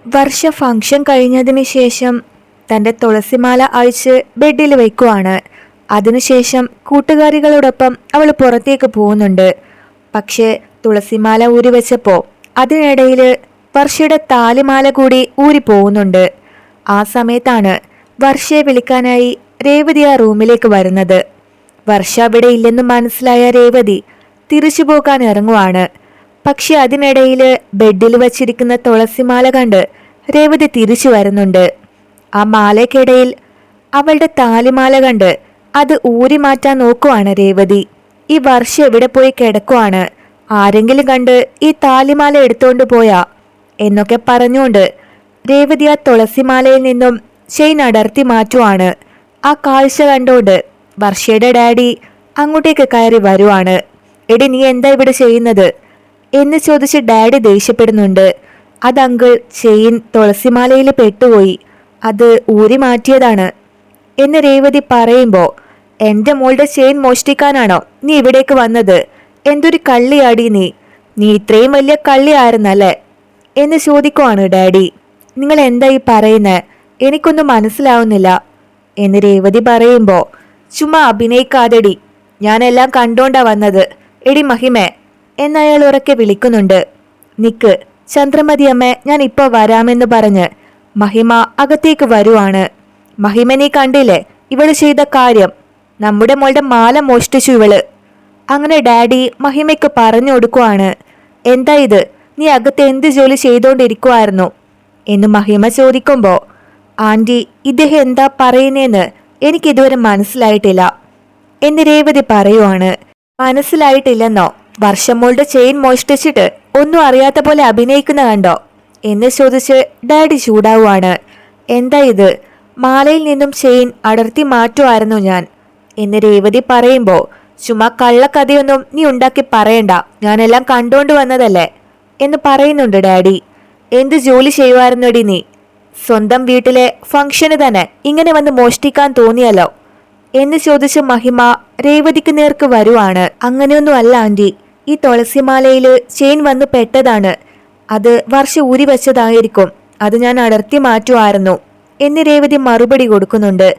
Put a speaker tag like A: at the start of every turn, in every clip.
A: വർഷ function കഴിഞ്ഞതിന് ശേഷം തൻ്റെ തുളസിമാല അഴിച്ച് ബെഡിൽ വയ്ക്കുവാണ്. അതിനുശേഷം കൂട്ടുകാരികളോടൊപ്പം അവൾ പുറത്തേക്ക് പോകുന്നുണ്ട്. പക്ഷേ തുളസിമാല ഊരി വെച്ചപ്പോൾ അതിനിടയിൽ വർഷയുടെ താലിമാല കൂടി ഊരി പോകുന്നുണ്ട്. ആ സമയത്താണ് വർഷയെ വിളിക്കാനായി രേവതി ആ റൂമിലേക്ക് വരുന്നത്. വർഷ അവിടെ ഇല്ലെന്ന് മനസ്സിലായ രേവതി തിരിച്ചു പോകാൻ ഇറങ്ങുവാണ്. പക്ഷെ അതിനിടയിൽ ബെഡിൽ വച്ചിരിക്കുന്ന തുളസിമാല കണ്ട് രേവതി തിരിച്ചു വരുന്നുണ്ട്. ആ മാലയ്ക്കിടയിൽ അവളുടെ താലിമാല കണ്ട് അത് ഊരി മാറ്റാൻ നോക്കുവാണ് രേവതി. ഈ വർഷ എവിടെ പോയി കിടക്കുവാണ്, ആരെങ്കിലും കണ്ട് ഈ താലിമാല എടുത്തോണ്ട് പോയാ എന്നൊക്കെ പറഞ്ഞുകൊണ്ട് രേവതി ആ തുളസിമാലയിൽ നിന്നും ചെയിൻ അടർത്തി മാറ്റുവാണ്. ആ കാഴ്ച കണ്ടുകൊണ്ട് വർഷയുടെ ഡാഡി അങ്ങോട്ടേക്ക് കയറി വരുവാണ്. എടി, നീ എന്താ ഇവിടെ ചെയ്യുന്നത് എന്ന് ചോദിച്ച് ഡാഡി ദേഷ്യപ്പെടുന്നുണ്ട്. അത് അങ്കിൾ, ചെയിൻ തുളസിമാലയിൽ പെട്ടുപോയി, അത് ഊരി മാറ്റിയതാണ് എന്ന് രേവതി പറയുമ്പോൾ, എൻ്റെ മോളുടെ ചെയിൻ മോഷ്ടിക്കാനാണോ നീ ഇവിടേക്ക് വന്നത്? എന്തൊരു കള്ളിയാടി നീ ഇത്രയും വലിയ കള്ളിയായിരുന്നല്ലേ എന്ന് ചോദിക്കുവാണ് ഡാഡി. നിങ്ങൾ എന്താ ഈ പറയുന്നത്? എനിക്കൊന്നും മനസ്സിലാവുന്നില്ല എന്ന് രേവതി പറയുമ്പോൾ, ചുമ്മാ അഭിനയിക്കാതെടി, ഞാനെല്ലാം കണ്ടോണ്ടാ വന്നത്. എടി മഹിമേ എന്നയാൾ ഉറക്കെ വിളിക്കുന്നുണ്ട്. നിക്ക് ചന്ദ്രമതി അമ്മ, ഞാൻ ഇപ്പോൾ വരാമെന്ന് പറഞ്ഞ് മഹിമ അകത്തേക്ക് വരുവാണ്. മഹിമ, നീ കണ്ടില്ലേ ഇവള് ചെയ്ത കാര്യം? നമ്മുടെ മോളുടെ മാല മോഷ്ടിച്ചു ഇവള്. അങ്ങനെ ഡാഡി മഹിമയ്ക്ക് പറഞ്ഞു കൊടുക്കുവാണ്. എന്താ ഇത്, നീ അകത്ത് എന്ത് ജോലി ചെയ്തോണ്ടിരിക്കുവായിരുന്നു എന്ന് മഹിമ ചോദിക്കുമ്പോൾ, ആൻറ്റി, ഇദ്ദേഹം എന്താ പറയുന്നതെന്ന് എനിക്കിതുവരെ മനസ്സിലായിട്ടില്ല എന്ന് രേവതി പറയുവാണ്. മനസ്സിലായിട്ടില്ലെന്നോ? വർഷമോളുടെ ചെയിൻ മോഷ്ടിച്ചിട്ട് ഒന്നും അറിയാത്ത പോലെ അഭിനയിക്കുന്ന കണ്ടോ എന്ന് ചോദിച്ച് ഡാഡി ചൂടാവുകയാണ്. എന്താ ഇത്, മാലയിൽ നിന്നും ചെയിൻ അടർത്തി മാറ്റുമായിരുന്നു ഞാൻ എന്ന് രേവതി പറയുമ്പോൾ, ചുമ്മാ കള്ളക്കഥയൊന്നും നീ ഉണ്ടാക്കി പറയണ്ട, ഞാനെല്ലാം കണ്ടോണ്ട് വന്നതല്ലേ എന്ന് പറയുന്നുണ്ട് ഡാഡി. എന്ത് ജോലി ചെയ്യുമായിരുന്നോടി നീ? സ്വന്തം വീട്ടിലെ ഫംഗ്ഷന് തന്നെ ഇങ്ങനെ വന്ന് മോഷ്ടിക്കാൻ തോന്നിയല്ലോ എന്ന് ചോദിച്ച് മഹിമ രേവതിക്ക് നേർക്ക് വരുവാണ്. അങ്ങനെയൊന്നും അല്ല ആൻറ്റി, ഈ തുളസിമാലയിൽ ചെയിൻ വന്ന് പെട്ടതാണ്, അത് വർഷ ഊരി വെച്ചതായിരിക്കും, അത് ഞാൻ അടർത്തി മാറ്റുമായിരുന്നു എന്ന് രേവതി മറുപടി കൊടുക്കുന്നുണ്ട്.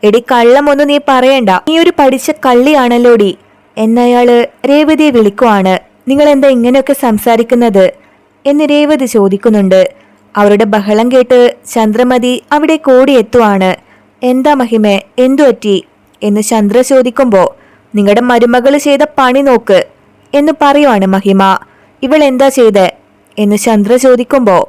A: എടി കള്ളമൊന്നും നീ പറയണ്ട, നീ ഒരു പഠിച്ച കള്ളിയാണല്ലോടി എന്നയാള് രേവതിയെ വിളിക്കുവാണ്. നിങ്ങൾ എന്താ ഇങ്ങനെയൊക്കെ സംസാരിക്കുന്നത് എന്ന് രേവതി ചോദിക്കുന്നുണ്ട്. അവരുടെ ബഹളം കേട്ട് ചന്ദ്രമതി അവിടെ ഓടിയെത്തുവാണ്. എന്താ മഹിമേ, എന്തു പറ്റി എന്ന് ചന്ദ്ര ചോദിക്കുമ്പോൾ, നിങ്ങളുടെ മരുമകള് ചെയ്ത പണി നോക്ക് എന്ന് പറയുവാണ് മഹിമ. ഇവൾ എന്താ ചെയ്തേ എന്ന് ചന്ദ്ര ചോദിക്കുമ്പോൾ,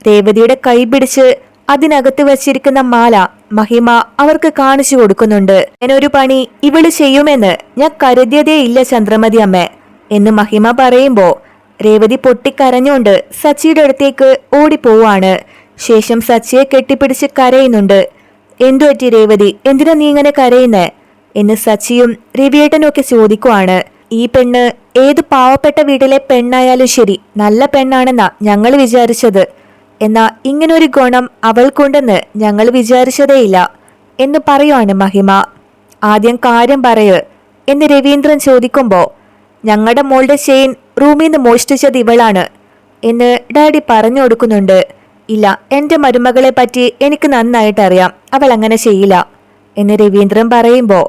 A: രേവതിയുടെ കൈ പിടിച്ച് അതിനകത്ത് വച്ചിരിക്കുന്ന മാല മഹിമ അവർക്ക് കാണിച്ചു കൊടുക്കുന്നുണ്ട്. ഞാനൊരു പണി ഇവള് ചെയ്യുമെന്ന് ഞാൻ കരുതിയതേ ഇല്ല ചന്ദ്രമതി അമ്മ എന്ന് മഹിമ പറയുമ്പോൾ, രേവതി പൊട്ടിക്കരഞ്ഞുകൊണ്ട് സച്ചിയുടെ അടുത്തേക്ക് ഓടിപ്പോവാണ്. ശേഷം സച്ചിയെ കെട്ടിപ്പിടിച്ച് കരയുന്നുണ്ട്. എന്തു പറ്റി രേവതി, എന്തിനാ നീ ഇങ്ങനെ കരയുന്നേ എന്ന് സച്ചിയും രവിയേട്ടനും ഒക്കെ ചോദിക്കുവാണ്. ഈ പെണ്ണ് ഏത് പാവപ്പെട്ട വീട്ടിലെ പെണ്ണായാലും ശരി, നല്ല പെണ്ണാണെന്നാ ഞങ്ങൾ വിചാരിച്ചത്, എന്നാ ഇങ്ങനൊരു ഗുണം അവൾക്കുണ്ടെന്ന് ഞങ്ങൾ വിചാരിച്ചതേയില്ല എന്ന് പറയുവാണ് മഹിമ. ആദ്യം കാര്യം പറയ് എന്ന് രവീന്ദ്രൻ ചോദിക്കുമ്പോൾ, ഞങ്ങളുടെ മോളുടെ ചെയിൻ റൂമിൽ നിന്ന് മോഷ്ടിച്ചത് ഇവളാണ് എന്ന് ഡാഡി പറഞ്ഞു കൊടുക്കുന്നുണ്ട്. ഇല്ല, എൻ്റെ മരുമകളെ പറ്റി എനിക്ക് നന്നായിട്ട് അറിയാം, അവൾ അങ്ങനെ ചെയ്യില്ല എന്ന് രവീന്ദ്രൻ പറയുമ്പോൾ,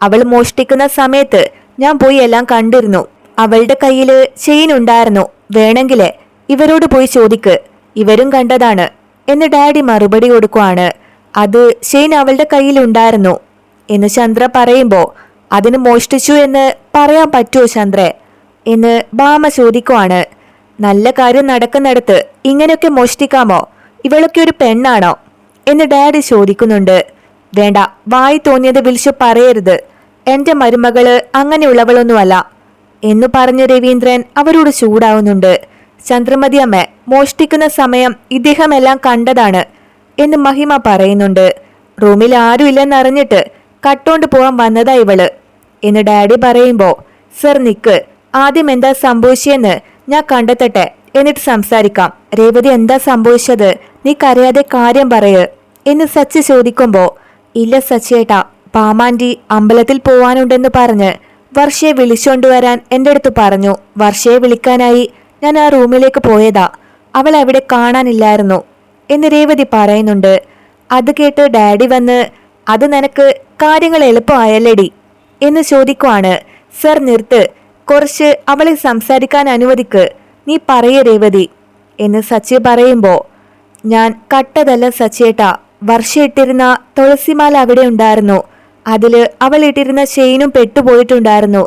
A: അവൾ മോഷ്ടിക്കുന്ന സമയത്ത് ഞാൻ പോയി എല്ലാം കണ്ടിരുന്നു, അവളുടെ കയ്യിൽ ചെയിൻ ഉണ്ടായിരുന്നു, വേണമെങ്കിലേ ഇവരോട് പോയി ചോദിക്ക്, ഇവരും കണ്ടതാണ് എന്ന് ഡാഡി മറുപടി കൊടുക്കുവാണ്. അത് ചെയിൻ അവളുടെ കയ്യിൽ ഉണ്ടായിരുന്നു എന്ന് ചന്ദ്ര പറയുമ്പോൾ, അതിന് മോഷ്ടിച്ചു എന്ന് പറയാൻ പറ്റുമോ ചന്ദ്രേ എന്ന് ഭാമ ചോദിക്കുവാണ്. നല്ല കാര്യം നടക്കുന്നിടത്ത് ഇങ്ങനെയൊക്കെ മോഷ്ടിക്കാമോ? ഇവളൊക്കെ ഒരു പെണ്ണാണോ എന്ന് ഡാഡി ചോദിക്കുന്നുണ്ട്. വേണ്ട, വായി തോന്നിയത് വിളിച്ചു പറയരുത്, എൻ്റെ മരുമകള് അങ്ങനെയുള്ളവളൊന്നുമല്ല എന്ന് പറഞ്ഞു രവീന്ദ്രൻ അവരോട് ചൂടാവുന്നുണ്ട്. ചന്ദ്രമതി അമ്മ, മോഷ്ടിക്കുന്ന സമയം ഇദ്ദേഹം എല്ലാം കണ്ടതാണ് എന്ന് മഹിമ പറയുന്നുണ്ട്. റൂമിൽ ആരും ഇല്ലെന്നറിഞ്ഞിട്ട് കട്ടോണ്ട് പോവാൻ വന്നതാ ഇവള് എന്ന് ഡാഡി പറയുമ്പോൾ, സർ നിക്ക്, ആദ്യം എന്താ സംഭവിച്ചെന്ന് ഞാൻ കണ്ടെത്തട്ടെ, എന്നിട്ട് സംസാരിക്കാം. രേവതി, എന്താ സംഭവിച്ചത്? നീ കരയാതെ കാര്യം പറയ് എന്ന് സച്ചി ചോദിക്കുമ്പോൾ, ഇല്ല സച്ചിയേട്ടാ, പാമാൻറ്റി അമ്പലത്തിൽ പോവാനുണ്ടെന്ന് പറഞ്ഞ് വർഷയെ വിളിച്ചുകൊണ്ടുവരാൻ എൻ്റെ അടുത്ത് പറഞ്ഞു. വർഷയെ വിളിക്കാനായി ഞാൻ ആ റൂമിലേക്ക് പോയതാ, അവൾ അവിടെ കാണാനില്ലായിരുന്നു എന്ന് രേവതി പറയുന്നുണ്ട്. അത് കേട്ട് ഡാഡി വന്ന് അത് നിനക്ക് കാര്യങ്ങൾ എളുപ്പമായല്ലേടി എന്ന് ചോദിക്കുവാണ്. സർ നിർത്ത്, കുറച്ച് അവളെ സംസാരിക്കാൻ അനുവദിക്ക്, നീ പറയ രേവതി എന്ന് സച്ചി പറയുമ്പോ ഞാൻ കട്ടതല്ല സച്ചേട്ടാ, വർഷ ഇട്ടിരുന്ന തുളസിമാല അവിടെ ഉണ്ടായിരുന്നു, അതില് അവൾ ഇട്ടിരുന്ന ചെയിനും പെട്ടുപോയിട്ടുണ്ടായിരുന്നു,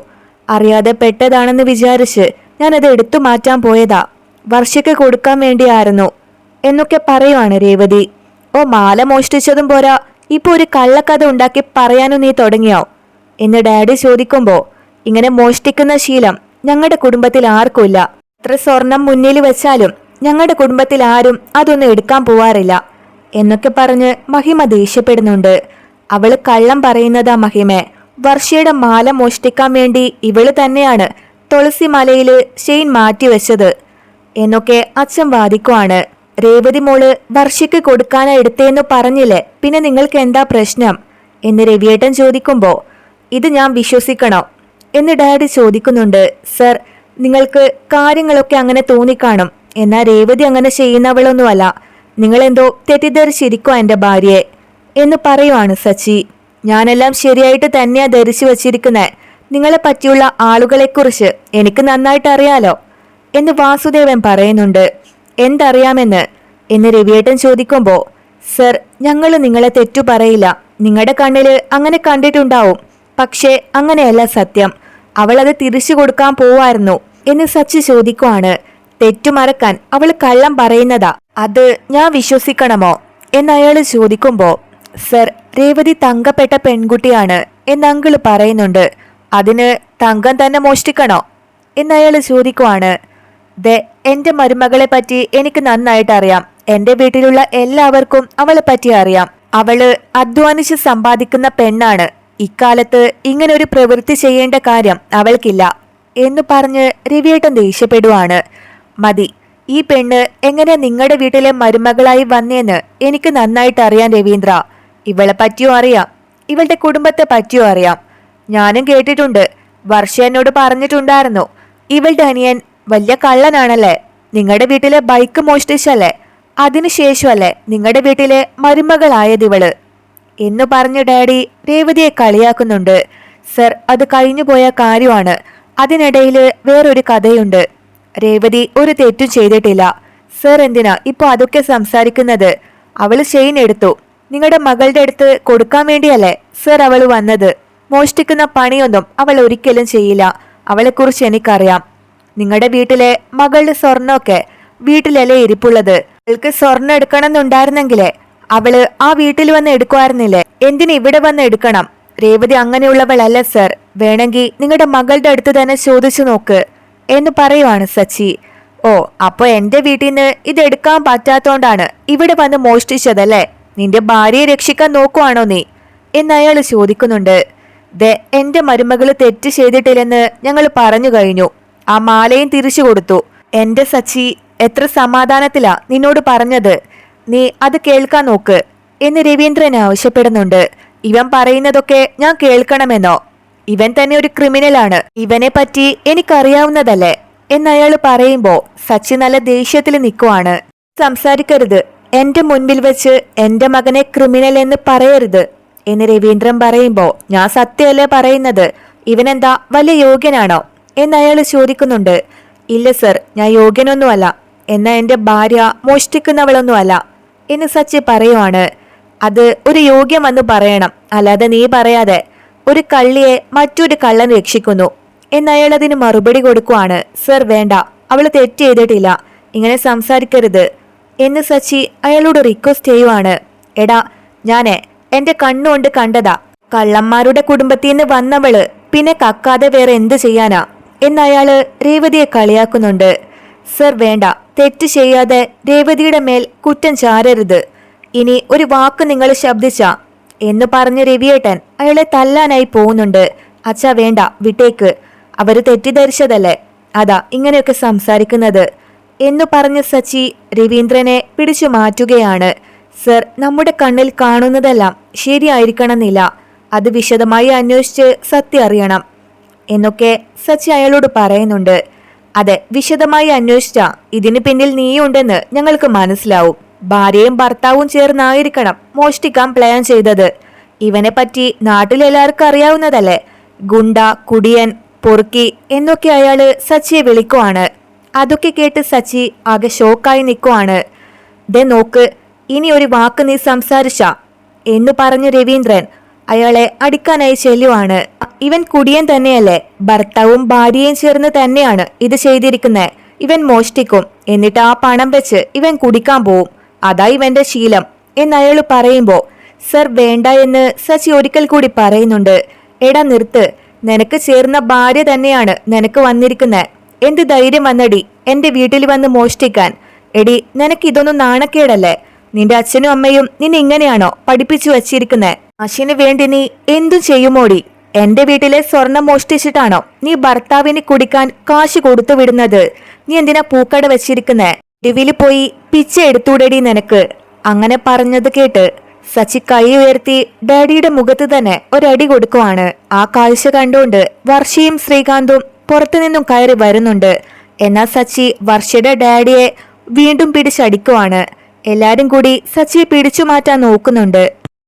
A: അറിയാതെ പെട്ടതാണെന്ന് വിചാരിച്ച് ഞാനത് എടുത്തു മാറ്റാൻ പോയതാ, വർഷയ്ക്ക് കൊടുക്കാൻ വേണ്ടിയായിരുന്നു എന്നൊക്കെ പറയുവാണ് രേവതി. ഓ മാല മോഷ്ടിച്ചതും പോരാ, ഇപ്പൊ ഒരു കള്ളക്കഥ ഉണ്ടാക്കി പറയാനും നീ തുടങ്ങിയോ എന്ന് ഡാഡി ചോദിക്കുമ്പോ ഇങ്ങനെ മോഷ്ടിക്കുന്ന ശീലം ഞങ്ങളുടെ കുടുംബത്തിൽ ആർക്കുമില്ല, എത്ര സ്വർണം മുന്നിൽ വെച്ചാലും ഞങ്ങളുടെ കുടുംബത്തിൽ ആരും അതൊന്നും എടുക്കാൻ പോവാറില്ല എന്നൊക്കെ പറഞ്ഞ് മഹിമ ദേഷ്യപ്പെടുന്നുണ്ട്. അവള് കള്ളം പറയുന്നതാ മഹിമേ, വർഷയുടെ മാല മോഷ്ടിക്കാൻ വേണ്ടി ഇവള് തന്നെയാണ് തുളസിമലയില് ചെയിൻ മാറ്റിവെച്ചത് എന്നൊക്കെ അച്ഛൻ വാദിക്കുവാണ്. രേവതി മോള് വർഷയ്ക്ക് കൊടുക്കാനാ എടുത്തേന്നു പറഞ്ഞില്ലേ, പിന്നെ നിങ്ങൾക്ക് എന്താ പ്രശ്നം എന്ന് രവിയേട്ടൻ ചോദിക്കുമ്പോ ഇത് ഞാൻ വിശ്വസിക്കണോ എന്ന് ഡാഡി ചോദിക്കുന്നുണ്ട്. സർ, നിങ്ങൾക്ക് കാര്യങ്ങളൊക്കെ അങ്ങനെ തോന്നിക്കാണും, എന്നാ രേവതി അങ്ങനെ ചെയ്യുന്നവളൊന്നുമല്ല, നിങ്ങളെന്തോ തെറ്റിദ്ധരിച്ചിരിക്കോ എന്റെ ഭാര്യയെ എന്ന് പറയുവാണ് സച്ചി. ഞാനെല്ലാം ശരിയായിട്ട് തന്നെയാ ധരിച്ചു വച്ചിരിക്കുന്നേ, നിങ്ങളെ പറ്റിയുള്ള ആളുകളെക്കുറിച്ച് എനിക്ക് നന്നായിട്ട് അറിയാലോ എന്ന് വാസുദേവൻ പറയുന്നുണ്ട്. എന്തറിയാമെന്ന് എന്ന് രവിയേട്ടൻ ചോദിക്കുമ്പോ സർ, ഞങ്ങൾ നിങ്ങളെ തെറ്റു പറയില്ല, നിങ്ങളുടെ കണ്ണില് അങ്ങനെ കണ്ടിട്ടുണ്ടാവും, പക്ഷേ അങ്ങനെയല്ല സത്യം, അവൾ അത് തിരിച്ചു കൊടുക്കാൻ പോവായിരുന്നു എന്ന് സച്ചി ചോദിക്കുവാണ്. തെറ്റുമറക്കാൻ അവൾ കള്ളം പറയുന്നതാ, അത് ഞാൻ വിശ്വസിക്കണമോ എന്നയാള് ചോദിക്കുമ്പോ സർ, രേവതി തങ്കപ്പെട്ട പെൺകുട്ടിയാണ് എന്ന് അങ്കിള് പറയുന്നുണ്ട്, അതിന് തങ്കം തന്നെ മോഷ്ടിക്കണോ എന്നയാള് ചോദിക്കുവാണ്. ദേ, എന്റെ മരുമകളെ പറ്റി എനിക്ക് നന്നായിട്ട് അറിയാം, എന്റെ വീട്ടിലുള്ള എല്ലാവർക്കും അവളെ പറ്റി അറിയാം, അവള് അധ്വാനിച്ച് സമ്പാദിക്കുന്ന പെണ്ണാണ്, ഇക്കാലത്ത് ഇങ്ങനൊരു പ്രവൃത്തി ചെയ്യേണ്ട കാര്യം അവൾക്കില്ല എന്ന് പറഞ്ഞ് രവിയേട്ടൻ ദേഷ്യപ്പെടുവാണ്. മതി, ഈ പെണ്ണ് എങ്ങനെ നിങ്ങളുടെ വീട്ടിലെ മരുമകളായി വന്നേന്ന് എനിക്ക് നന്നായിട്ട് അറിയാം രവീന്ദ്ര, ഇവളെ പറ്റിയോ അറിയാം, ഇവളുടെ കുടുംബത്തെ പറ്റിയോ അറിയാം, ഞാനും കേട്ടിട്ടുണ്ട്, വർഷ എന്നോട് പറഞ്ഞിട്ടുണ്ടായിരുന്നു ഇവളുടെ അനിയൻ വലിയ കള്ളനാണല്ലേ, നിങ്ങളുടെ വീട്ടിലെ ബൈക്ക് മോഷ്ടിച്ചല്ലേ, അതിനുശേഷമല്ലേ നിങ്ങളുടെ വീട്ടിലെ മരുമകളായതിവള് എന്ന് പറഞ്ഞ ഡാഡി രേവതിയെ കളിയാക്കുന്നുണ്ട്. സർ, അത് കഴിഞ്ഞുപോയ കാര്യമാണ്, അതിനിടയിൽ വേറൊരു കഥയുണ്ട്, രേവതി ഒരു തെറ്റും ചെയ്തിട്ടില്ല, സർ എന്തിനാ ഇപ്പൊ അതൊക്കെ സംസാരിക്കുന്നത്, അവള് ചെയിൻ എടുത്തു, നിങ്ങളുടെ മകളുടെ അടുത്ത് കൊടുക്കാൻ വേണ്ടിയല്ലേ സർ അവള് വന്നത്, മോഷ്ടിക്കുന്ന പണിയൊന്നും അവൾ ഒരിക്കലും ചെയ്യില്ല, അവളെക്കുറിച്ച് എനിക്കറിയാം, നിങ്ങളുടെ വീട്ടിലെ മകളുടെ സ്വർണ്ണമൊക്കെ വീട്ടിലല്ലേ ഇരിപ്പുള്ളത്, അവൾക്ക് സ്വർണ്ണം എടുക്കണമെന്നുണ്ടായിരുന്നെങ്കിലേ അവള് ആ വീട്ടിൽ വന്ന് എടുക്കുമായിരുന്നില്ലേ, എന്തിന് ഇവിടെ വന്ന് എടുക്കണം, രേവതി അങ്ങനെയുള്ളവളല്ല സർ, വേണമെങ്കിൽ നിങ്ങളുടെ മകളുടെ അടുത്ത് തന്നെ ചോദിച്ചു നോക്ക് എന്ന് പറയുവാണ് സച്ചി. ഓ, അപ്പൊ എന്റെ വീട്ടിൽ നിന്ന് ഇത് എടുക്കാൻ പറ്റാത്തോണ്ടാണ് ഇവിടെ വന്ന് മോഷ്ടിച്ചതല്ലേ, നിന്റെ ഭാര്യയെ രക്ഷിക്കാൻ നോക്കുവാണോ നീ എന്നയാള് ചോദിക്കുന്നുണ്ട്. ദേ, എന്റെ മരുമകള് തെറ്റ് ചെയ്തിട്ടില്ലെന്ന് ഞങ്ങൾ പറഞ്ഞു കഴിഞ്ഞു, ആ മാലയും തിരിച്ചു കൊടുത്തു, എന്റെ സച്ചി എത്ര സമാധാനത്തിലാ നിന്നോട് പറഞ്ഞത്, നീ അത് കേൾക്കാൻ നോക്ക് എന്ന് രവീന്ദ്രൻ ആവശ്യപ്പെടുന്നുണ്ട്. ഇവൻ പറയുന്നതൊക്കെ ഞാൻ കേൾക്കണമെന്നോ, ഇവൻ തന്നെ ഒരു ക്രിമിനലാണ്, ഇവനെ പറ്റി എനിക്കറിയാവുന്നതല്ലേ എന്നയാള് പറയുമ്പോ സച്ചി നല്ല ദേഷ്യത്തിൽ നിൽക്കുവാണ്. സംസാരിക്കരുത്, എന്റെ മുൻപിൽ വെച്ച് എന്റെ മകനെ ക്രിമിനൽ എന്ന് പറയരുത് എന്ന് രവീന്ദ്രൻ പറയുമ്പോ ഞാൻ സത്യമല്ലേ പറയുന്നത്, ഇവനെന്താ വലിയ യോഗ്യനാണോ എന്നയാള് ചോദിക്കുന്നുണ്ട്. ഇല്ല സർ, ഞാൻ യോഗ്യനൊന്നുമല്ല, എന്നാ എന്റെ ഭാര്യ മോഷ്ടിക്കുന്നവളൊന്നുമല്ല എന്ന് സച്ചി പറയുവാണ്. അത് ഒരു യോഗ്യം വന്ന് പറയണം, അല്ലാതെ നീ പറയാതെ ഒരു കള്ളിയെ മറ്റൊരു കള്ളൻ രക്ഷിക്കുന്നു എന്നയാൾ അതിന് മറുപടി കൊടുക്കുവാണ്. സർ വേണ്ട, അവള് തെറ്റ് ചെയ്തിട്ടില്ല, ഇങ്ങനെ സംസാരിക്കരുത് എന്ന് സച്ചി അയാളോട് റിക്വസ്റ്റ് ചെയ്യുവാണ്. എടാ, ഞാനേ എന്റെ കണ്ണുകൊണ്ട് കണ്ടതാ, കള്ളന്മാരുടെ കുടുംബത്തിൽ നിന്ന് വന്നവള് പിന്നെ കക്കാതെ വേറെ എന്ത് ചെയ്യാനാ എന്നയാള് രേവതിയെ കളിയാക്കുന്നുണ്ട്. സർ വേണ്ട, തെറ്റ് ചെയ്യാതെ രേവതിയുടെ മേൽ കുറ്റം ചാരരുത്, ഇനി ഒരു വാക്ക് നിങ്ങൾ ശബ്ദിച്ച എന്ന് പറഞ്ഞ് രവിയേട്ടൻ അയാളെ തല്ലാനായി പോകുന്നുണ്ട്. അച്ഛാ വേണ്ട, വിട്ടേക്ക്, അവര് തെറ്റിദ്ധരിച്ചതല്ലേ, അതാ ഇങ്ങനെയൊക്കെ സംസാരിക്കുന്നത് എന്നു പറഞ്ഞ് സച്ചി രവീന്ദ്രനെ പിടിച്ചു മാറ്റുകയാണ്. സർ, നമ്മുടെ കണ്ണിൽ കാണുന്നതെല്ലാം ശരിയായിരിക്കണമെന്നില്ല, അത് വിശദമായി അന്വേഷിച്ച് സത്യം അറിയണം എന്നൊക്കെ സച്ചി അയാളോട് പറയുന്നുണ്ട്. അതെ, വിശദമായി അന്വേഷിച്ചാ ഇതിന് പിന്നിൽ നീയുണ്ടെന്ന് ഞങ്ങൾക്ക് മനസ്സിലാവും ഭാര്യയും ഭർത്താവും ചേർന്നായിരിക്കണം മോഷ്ടിക്കാൻ പ്ലാൻ ചെയ്തത്. ഇവനെ പറ്റി നാട്ടിലെല്ലാവർക്കും അറിയാവുന്നതല്ലേ. ഗുണ്ട, കുടിയൻ, പൊറുക്കി എന്നൊക്കെ അയാള് സച്ചിയെ വിളിക്കുവാണ്. അതൊക്കെ കേട്ട് സച്ചി ആകെ ഷോക്കായി നിൽക്കുവാണ്. ദേ നോക്ക്, ഇനി ഒരു വാക്ക് നീ സംസാരിച്ച എന്നു പറഞ്ഞു രവീന്ദ്രൻ അയാളെ അടിക്കാനായി ചെല്ലുവാണ്. ഇവൻ കുടിയൻ തന്നെയല്ലേ, ഭർത്താവും ഭാര്യയും ചേർന്ന് തന്നെയാണ് ഇത് ചെയ്തിരിക്കുന്നത്. ഇവൻ മോഷ്ടിക്കും, എന്നിട്ട് ആ പണം വെച്ച് ഇവൻ കുടിക്കാൻ പോവും, അതാ ഇവന്റെ ശീലം എന്നയാൾ പറയുമ്പോ സർ വേണ്ട എന്ന് സച്ചി ഒരിക്കൽ കൂടി പറയുന്നുണ്ട്. എടാ നിർത്ത്, നിനക്ക് ചേർന്ന ഭാര്യ തന്നെയാണ് നിനക്ക് വന്നിരിക്കുന്നത്. എന്ത് ധൈര്യം വന്നടി എന്റെ വീട്ടിൽ വന്ന് മോഷ്ടിക്കാൻ? എടി, നിനക്ക് ഇതൊന്നും നാണക്കേടല്ലേ? നിന്റെ അച്ഛനും അമ്മയും നിന്നെ ഇങ്ങനെയാണോ പഠിപ്പിച്ചു വച്ചിരിക്കുന്നത്? അച്ഛന് വേണ്ടി നീ എന്തും ചെയ്യുമോടി? എന്റെ വീട്ടിലെ സ്വർണം മോഷ്ടിച്ചിട്ടാണോ നീ ഭർത്താവിന് കുടിക്കാൻ കാശ് കൊടുത്തു വിടുന്നത്? നീ എന്തിനാ പൂക്കട വെച്ചിരിക്കുന്നേ? ടിവിയിൽ പോയി പിച്ച എടുത്തൂടടി നിനക്ക്. അങ്ങനെ പറഞ്ഞത് കേട്ട് സച്ചി കൈ ഉയർത്തി ഡാഡിയുടെ മുഖത്ത് തന്നെ ഒരടി കൊടുക്കുവാണ്. ആ കാഴ്ച കണ്ടുകൊണ്ട് വർഷയും ശ്രീകാന്തും പുറത്തുനിന്നും കയറി വരുന്നുണ്ട്. എന്നാൽ സച്ചി വർഷയുടെ ഡാഡിയെ വീണ്ടും പിടിച്ചടിക്കുവാണ്. എല്ലാരും കൂടി സച്ചിയെ പിടിച്ചു മാറ്റാൻ നോക്കുന്നുണ്ട്.